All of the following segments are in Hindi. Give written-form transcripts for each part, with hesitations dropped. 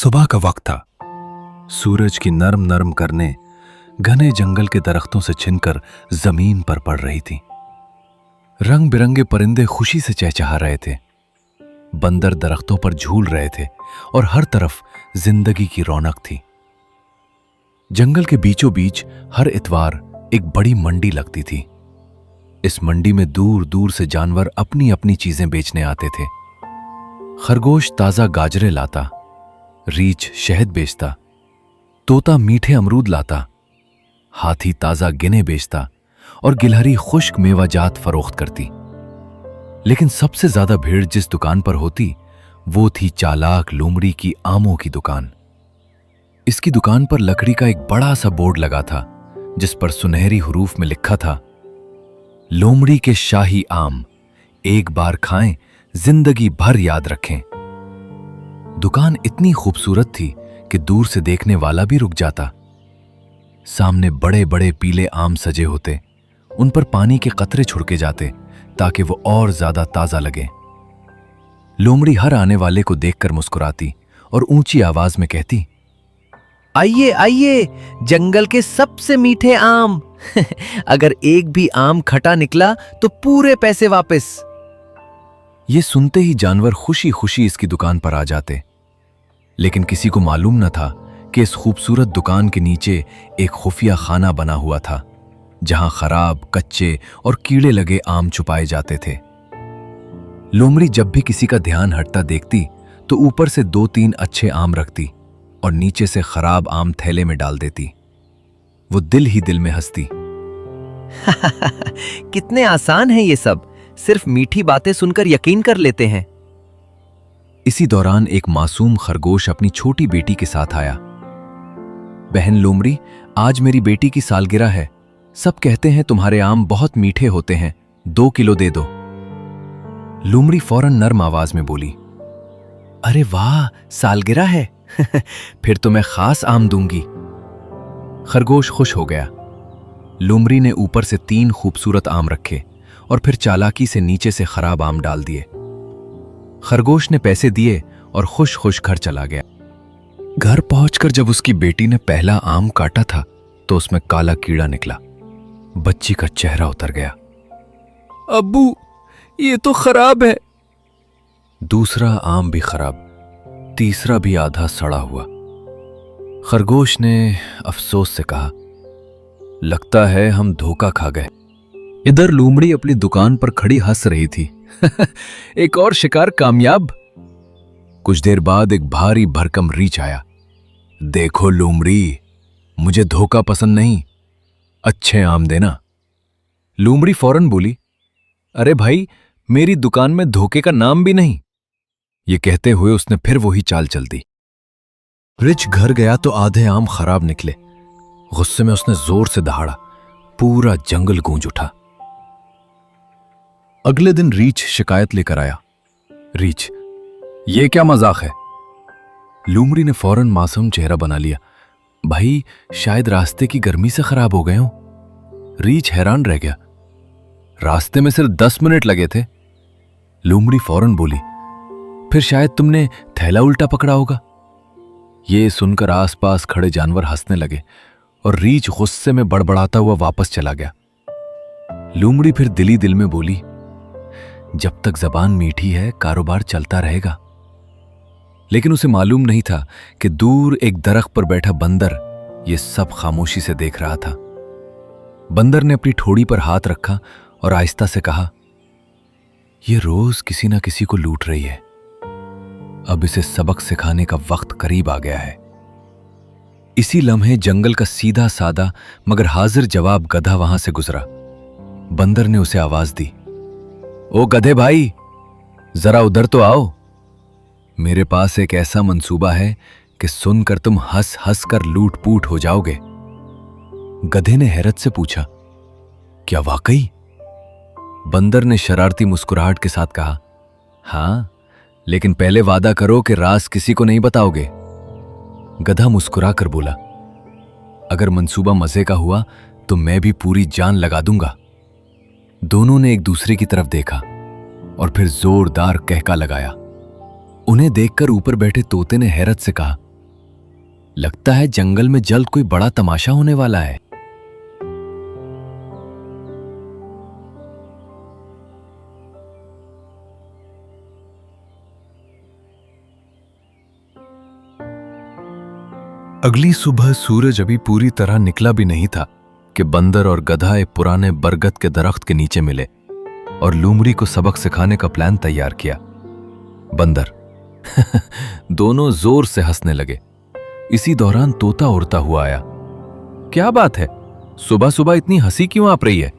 सुबह का वक्त था। सूरज की नरम नरम करने घने जंगल के दरख्तों से छिनकर जमीन पर पड़ रही थी। रंग बिरंगे परिंदे खुशी से चहचहा रहे थे। बंदर दरख्तों पर झूल रहे थे और हर तरफ जिंदगी की रौनक थी। जंगल के बीचों बीच हर इतवार एक बड़ी मंडी लगती थी। इस मंडी में दूर दूर से जानवर अपनी अपनी चीजें बेचने आते थे। खरगोश ताजा गाजरे लाता, रीछ शहद बेचता, तोता मीठे अमरूद लाता, हाथी ताजा गिने बेचता और गिलहरी खुश्क मेवाजात फरोख्त करती। लेकिन सबसे ज्यादा भीड़ जिस दुकान पर होती वो थी चालाक लोमड़ी की आमों की दुकान। इसकी दुकान पर लकड़ी का एक बड़ा सा बोर्ड लगा था जिस पर सुनहरी हरूफ में लिखा था, लोमड़ी के शाही आम, एक बार खाएं जिंदगी भर याद रखें। दुकान इतनी खूबसूरत थी कि दूर से देखने वाला भी रुक जाता। सामने बड़े बड़े पीले आम सजे होते, उन पर पानी के कतरे छुड़के जाते ताकि वो और ज्यादा ताजा लगे। लोमड़ी हर आने वाले को देखकर मुस्कुराती और ऊंची आवाज में कहती, आइए आइए, जंगल के सबसे मीठे आम। अगर एक भी आम खटा निकला तो पूरे पैसे वापस। ये सुनते ही जानवर खुशी खुशी इसकी दुकान पर आ जाते। लेकिन किसी को मालूम न था कि इस खूबसूरत दुकान के नीचे एक खुफिया खाना बना हुआ था जहां खराब, कच्चे और कीड़े लगे आम छुपाए जाते थे। लोमड़ी जब भी किसी का ध्यान हटता देखती तो ऊपर से 2-3 अच्छे आम रखती और नीचे से खराब आम थैले में डाल देती। वो दिल ही दिल में हंसती। कितने आसान है ये सब, सिर्फ मीठी बातें सुनकर यकीन कर लेते हैं। इसी दौरान एक मासूम खरगोश अपनी छोटी बेटी के साथ आया। बहन लोमड़ी, आज मेरी बेटी की सालगिरह है। सब कहते हैं तुम्हारे आम बहुत मीठे होते हैं, 2 किलो दे दो। लोमड़ी फौरन नर्म आवाज में बोली, अरे वाह, सालगिरह है। फिर तो मैं खास आम दूंगी। खरगोश खुश हो गया। लोमड़ी ने ऊपर से 3 खूबसूरत आम रखे और फिर चालाकी से नीचे से खराब आम डाल दिए। खरगोश ने पैसे दिए और खुश खुश घर चला गया। घर पहुंचकर जब उसकी बेटी ने पहला आम काटा था तो उसमें काला कीड़ा निकला। बच्ची का चेहरा उतर गया। अब्बू, ये तो खराब है। दूसरा आम भी खराब, तीसरा भी आधा सड़ा हुआ। खरगोश ने अफसोस से कहा, लगता है हम धोखा खा गए। इधर लोमड़ी अपनी दुकान पर खड़ी हंस रही थी। एक और शिकार कामयाब। कुछ देर बाद एक भारी भरकम रीछ आया। देखो लोमड़ी, मुझे धोखा पसंद नहीं, अच्छे आम देना। लोमड़ी फौरन बोली, अरे भाई, मेरी दुकान में धोखे का नाम भी नहीं। ये कहते हुए उसने फिर वही चाल चल दी। रीछ घर गया तो आधे आम खराब निकले। गुस्से में उसने जोर से दहाड़ा। पूरा जंगल गूंज उठा। अगले दिन रीछ शिकायत लेकर आया। रीछ, ये क्या मजाक है? लोमड़ी ने फौरन मासूम चेहरा बना लिया। भाई, शायद रास्ते की गर्मी से खराब हो गए हो। रीछ हैरान रह गया। रास्ते में सिर्फ 10 मिनट लगे थे। लोमड़ी फौरन बोली, फिर शायद तुमने थैला उल्टा पकड़ा होगा। ये सुनकर आसपास खड़े जानवर हंसने लगे और रीछ गुस्से में बड़बड़ाता हुआ वापस चला गया। लोमड़ी फिर दिली दिल में बोली, जब तक जबान मीठी है कारोबार चलता रहेगा। लेकिन उसे मालूम नहीं था कि दूर एक दरख्त पर बैठा बंदर ये सब खामोशी से देख रहा था। बंदर ने अपनी ठोड़ी पर हाथ रखा और आहिस्ता से कहा, यह रोज किसी ना किसी को लूट रही है। अब इसे सबक सिखाने का वक्त करीब आ गया है। इसी लम्हे जंगल का सीधा सादा मगर हाजिर जवाब गधा वहां से गुजरा। बंदर ने उसे आवाज दी, ओ गधे भाई, जरा उधर तो आओ। मेरे पास एक ऐसा मंसूबा है कि सुनकर तुम हंस हंस कर लूट पूट हो जाओगे। गधे ने हैरत से पूछा, क्या वाकई? बंदर ने शरारती मुस्कुराहट के साथ कहा, हां, लेकिन पहले वादा करो कि राज किसी को नहीं बताओगे। गधा मुस्कुरा कर बोला, अगर मंसूबा मजे का हुआ तो मैं भी पूरी जान लगा दूंगा। दोनों ने एक दूसरे की तरफ देखा और फिर जोरदार कहका लगाया। उन्हें देखकर ऊपर बैठे तोते ने हैरत से कहा, लगता है जंगल में जल्द कोई बड़ा तमाशा होने वाला है। अगली सुबह सूरज अभी पूरी तरह निकला भी नहीं था कि बंदर और गधा एक पुराने बरगद के दरख्त के नीचे मिले और लूमड़ी को सबक सिखाने का प्लान तैयार किया। बंदर दोनों जोर से हंसने लगे। इसी दौरान तोता उड़ता हुआ आया। क्या बात है, सुबह सुबह इतनी हंसी क्यों आप रही है?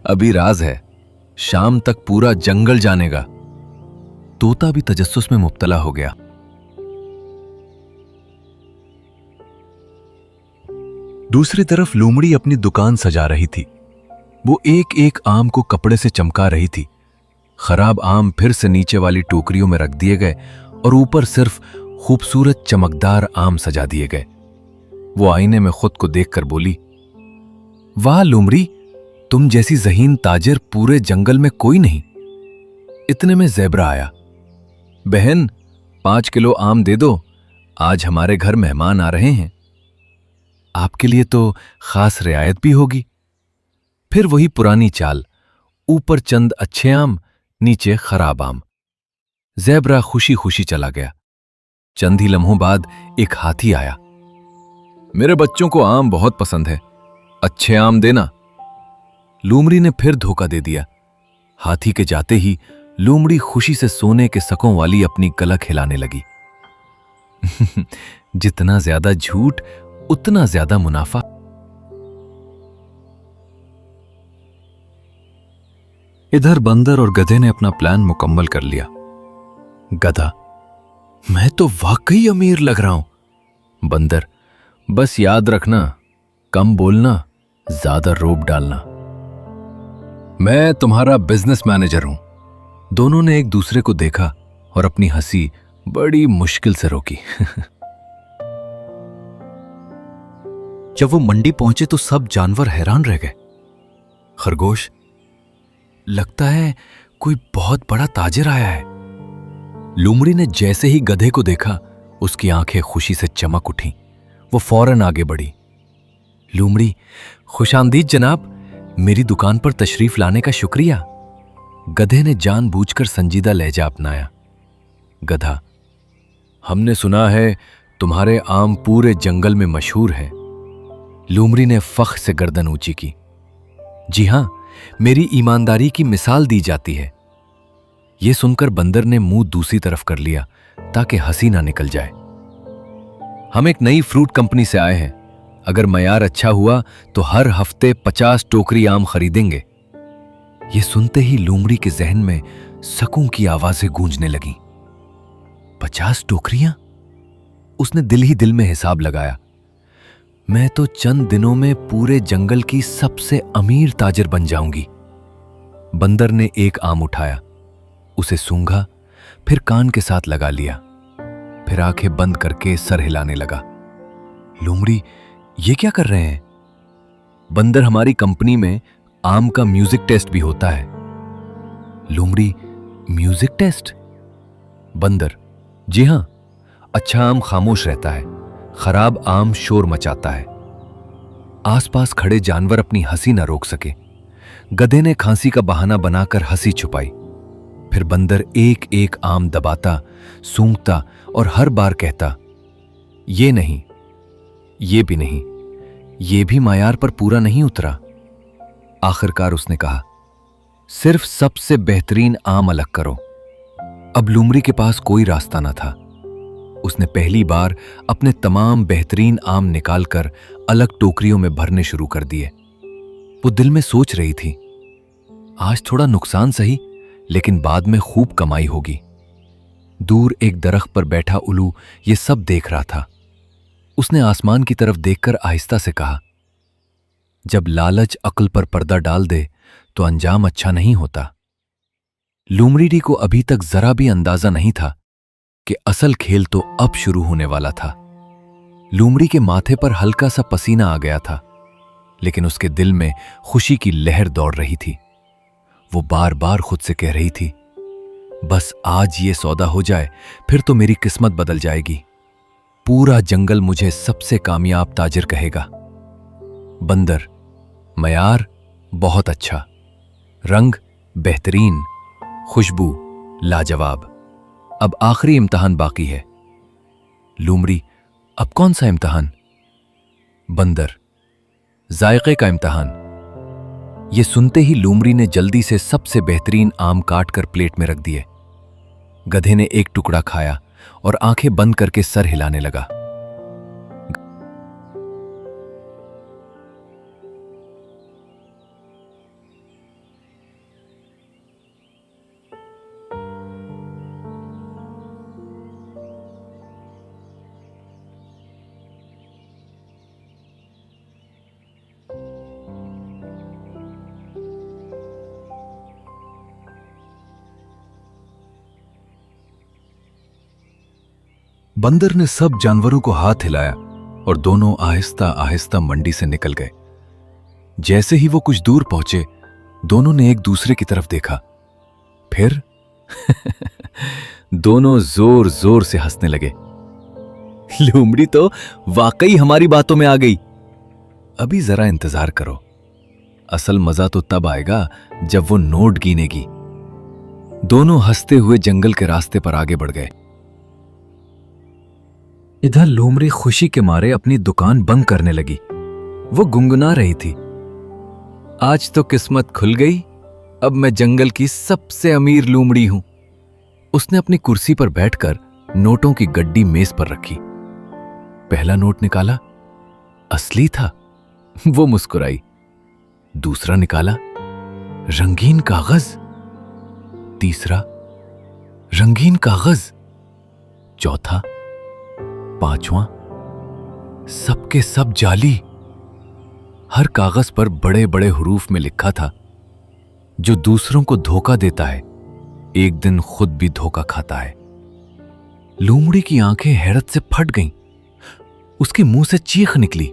अभी राज है, शाम तक पूरा जंगल जानेगा। तोता भी तजस्सुस में मुब्तला हो गया। दूसरी तरफ लूमड़ी अपनी दुकान सजा रही थी। वो एक एक आम को कपड़े से चमका रही थी। खराब आम फिर से नीचे वाली टोकरियों में रख दिए गए और ऊपर सिर्फ खूबसूरत चमकदार आम सजा दिए गए। वो आईने में खुद को देखकर बोली, वाह लूमड़ी, तुम जैसी ज़हीन ताजिर पूरे जंगल में कोई नहीं। इतने में ज़ेब्रा आया। बहन, 5 किलो आम दे दो, आज हमारे घर मेहमान आ रहे हैं। आपके लिए तो खास रियायत भी होगी। फिर वही पुरानी चाल, ऊपर चंद अच्छे आम, नीचे खराब आम। ज़ेब्रा खुशी खुशी चला गया। चंद ही लम्हों बाद एक हाथी आया। मेरे बच्चों को आम बहुत पसंद है, अच्छे आम देना। लूमड़ी ने फिर धोखा दे दिया। हाथी के जाते ही लूमड़ी खुशी से सोने के सकों वाली अपनी गलक हिलाने लगी। जितना ज्यादा झूठ उतना ज्यादा मुनाफा। इधर बंदर और गधे ने अपना प्लान मुकम्मल कर लिया। गधा, मैं तो वाकई अमीर लग रहा हूं। बंदर, बस याद रखना, कम बोलना, ज्यादा रोब डालना। मैं तुम्हारा बिजनेस मैनेजर हूं। दोनों ने एक दूसरे को देखा और अपनी हंसी बड़ी मुश्किल से रोकी। जब वो मंडी पहुंचे तो सब जानवर हैरान रह गए। खरगोश, लगता है कोई बहुत बड़ा ताजिर आया है। लूमड़ी ने जैसे ही गधे को देखा, उसकी आंखें खुशी से चमक उठी। वो फौरन आगे बढ़ी। लूमड़ी, खुशामदीद जनाब, मेरी दुकान पर तशरीफ लाने का शुक्रिया। गधे ने जानबूझकर संजीदा लहजा अपनाया। गधा, हमने सुना है तुम्हारे आम पूरे जंगल में मशहूर हैं। लूमड़ी ने फख्र से गर्दन ऊंची की। जी हां, मेरी ईमानदारी की मिसाल दी जाती है। यह सुनकर बंदर ने मुंह दूसरी तरफ कर लिया ताकि हंसी ना निकल जाए। हम एक नई फ्रूट कंपनी से आए हैं। अगर मयार अच्छा हुआ तो हर हफ्ते 50 टोकरी आम खरीदेंगे। यह सुनते ही लूमड़ी के जहन में सकों की आवाजें गूंजने लगीं। 50 टोकरियां? उसने दिल ही दिल में हिसाब लगाया। मैं तो चंद दिनों में पूरे जंगल की सबसे अमीर ताजिर बन जाऊंगी। बंदर ने एक आम उठाया, उसे सूंघा, फिर कान के साथ लगा लिया, फिर आंखें बंद करके सर हिलाने लगा। लूमड़ी, ये क्या कर रहे हैं? बंदर, हमारी कंपनी में आम का म्यूजिक टेस्ट भी होता है। लूमड़ी, म्यूजिक टेस्ट? बंदर, जी हां, अच्छा आम खामोश रहता है, खराब आम शोर मचाता है। आसपास खड़े जानवर अपनी हंसी न रोक सके। गधे ने खांसी का बहाना बनाकर हंसी छुपाई। फिर बंदर एक एक आम दबाता, सूंघता और हर बार कहता, ये नहीं, ये भी नहीं, ये भी मायार पर पूरा नहीं उतरा। आखिरकार उसने कहा, सिर्फ सबसे बेहतरीन आम अलग करो। अब लूमड़ी के पास कोई रास्ता न था। उसने पहली बार अपने तमाम बेहतरीन आम निकालकर अलग टोकरियों में भरने शुरू कर दिए। वो दिल में सोच रही थी, आज थोड़ा नुकसान सही, लेकिन बाद में खूब कमाई होगी। दूर एक दरख्त पर बैठा उल्लू ये सब देख रहा था। उसने आसमान की तरफ देखकर आहिस्ता से कहा, जब लालच अक्ल पर पर्दा डाल दे तो अंजाम अच्छा नहीं होता। लूमड़ी को अभी तक जरा भी अंदाजा नहीं था कि असल खेल तो अब शुरू होने वाला था। लूमड़ी के माथे पर हल्का सा पसीना आ गया था, लेकिन उसके दिल में खुशी की लहर दौड़ रही थी। वो बार बार खुद से कह रही थी, बस आज ये सौदा हो जाए, फिर तो मेरी किस्मत बदल जाएगी। पूरा जंगल मुझे सबसे कामयाब ताजिर कहेगा। बंदर, मयार बहुत अच्छा, रंग बेहतरीन, खुशबू लाजवाब। अब आखिरी इम्तिहान बाकी है। लूमड़ी, अब कौन सा इम्तिहान? बंदर, जायके का इम्तिहान। ये सुनते ही लूमड़ी ने जल्दी से सबसे बेहतरीन आम काट कर प्लेट में रख दिए। गधे ने एक टुकड़ा खाया और आंखें बंद करके सर हिलाने लगा। बंदर ने सब जानवरों को हाथ हिलाया और दोनों आहिस्ता आहिस्ता मंडी से निकल गए। जैसे ही वो कुछ दूर पहुंचे, दोनों ने एक दूसरे की तरफ देखा। फिर दोनों जोर जोर से हंसने लगे। लूमड़ी तो वाकई हमारी बातों में आ गई। अभी जरा इंतजार करो, असल मजा तो तब आएगा जब वो नोट गिनेगी। दोनों हंसते हुए जंगल के रास्ते पर आगे बढ़ गए। इधर लूमड़ी खुशी के मारे अपनी दुकान बंद करने लगी। वो गुनगुना रही थी, आज तो किस्मत खुल गई, अब मैं जंगल की सबसे अमीर लूमड़ी हूं। उसने अपनी कुर्सी पर बैठकर नोटों की गड्डी मेज पर रखी। पहला नोट निकाला, असली था। वो मुस्कुराई। दूसरा निकाला, रंगीन कागज। तीसरा, रंगीन कागज। चौथा, पांचवां, सबके सब जाली। हर कागज पर बड़े बड़े हुरूफ में लिखा था, जो दूसरों को धोखा देता है, एक दिन खुद भी धोखा खाता है। लूमड़ी की आंखें हैरत से फट गईं। उसके मुंह से चीख निकली,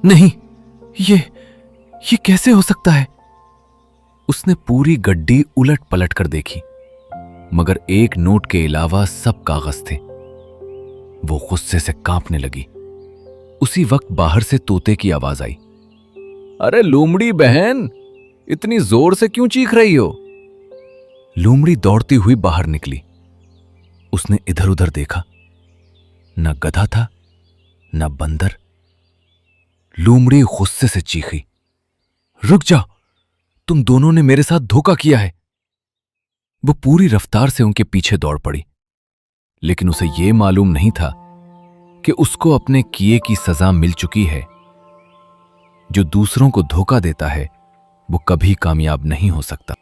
नहीं, ये कैसे हो सकता है? उसने पूरी गड्डी उलट पलट कर देखी, मगर एक नोट के अलावा सब कागज थे। वो गुस्से से कांपने लगी। उसी वक्त बाहर से तोते की आवाज आई, अरे लूमड़ी बहन, इतनी जोर से क्यों चीख रही हो? लूमड़ी दौड़ती हुई बाहर निकली। उसने इधर उधर देखा, न गधा था न बंदर। लूमड़ी गुस्से से चीखी, रुक जाओ, तुम दोनों ने मेरे साथ धोखा किया है। वो पूरी रफ्तार से उनके पीछे दौड़ पड़ी, लेकिन उसे यह मालूम नहीं था कि उसको अपने किए की सजा मिल चुकी है। जो दूसरों को धोखा देता है, वो कभी कामयाब नहीं हो सकता।